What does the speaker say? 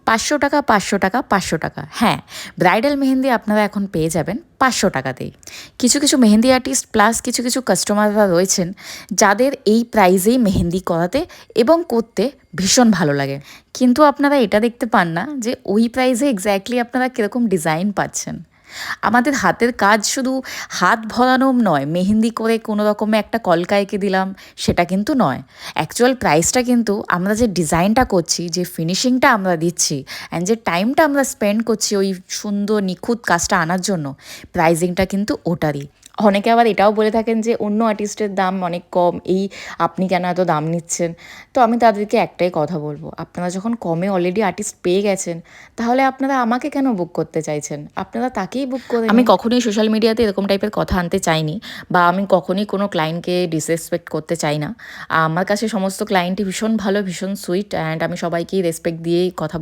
500 টাকা, 500 টাকা, 500 টাকা। হ্যাঁ, ব্রাইডাল মেহেন্দি আপনারা এখন পেয়ে যাবেন 500 টাকাতেই। কিছু কিছু মেহেন্দি আর্টিস্ট প্লাস কিছু কিছু কাস্টমাররা রয়েছেন যাদের এই প্রাইজেই মেহেন্দি করাতে এবং করতে ভীষণ ভালো লাগে, কিন্তু আপনারা এটা দেখতে পান না যে ওই প্রাইসে এক্স্যাক্টলি আপনারা কীরকম ডিজাইন পাচ্ছেন। আমাদের হাতের কাজ শুধু হাত ভরানো নয়, মেহেন্দি করে কোনো রকমে একটা কলকা এঁকে দিলাম সেটা কিন্তু নয়। অ্যাকচুয়াল প্রাইসটা কিন্তু আমরা যে ডিজাইনটা করছি, যে ফিনিশিংটা আমরা দিচ্ছি অ্যান্ড যে টাইমটা আমরা স্পেন্ড করছি ওই সুন্দর নিখুঁত কাজটা আনার জন্য, প্রাইজিংটা কিন্তু ওটারই। অনেকে আবার এটাও বলে থাকেন যে অন্য আর্টিস্টের দাম অনেক কম, এই আপনি কেন এত দাম নিচ্ছেন? তো আমি তাদেরকে একটাই কথা বলবো, আপনারা যখন কমে অলরেডি আর্টিস্ট পেয়ে গেছেন তাহলে আপনারা আমাকে কেন বুক করতে চাইছেন? আপনারা তাকেই বুক করে আমি কখনোই সোশ্যাল মিডিয়াতে এরকম টাইপের কথা আনতে চাইনি, বা আমি কখনোই কোনো ক্লায়েন্টকে ডিসরেসপেক্ট করতে চাই না। আমার কাছে সমস্ত ক্লায়েন্টই ভীষণ ভালো, ভীষণ সুইট, অ্যান্ড আমি সবাইকেই রেসপেক্ট দিয়েই কথা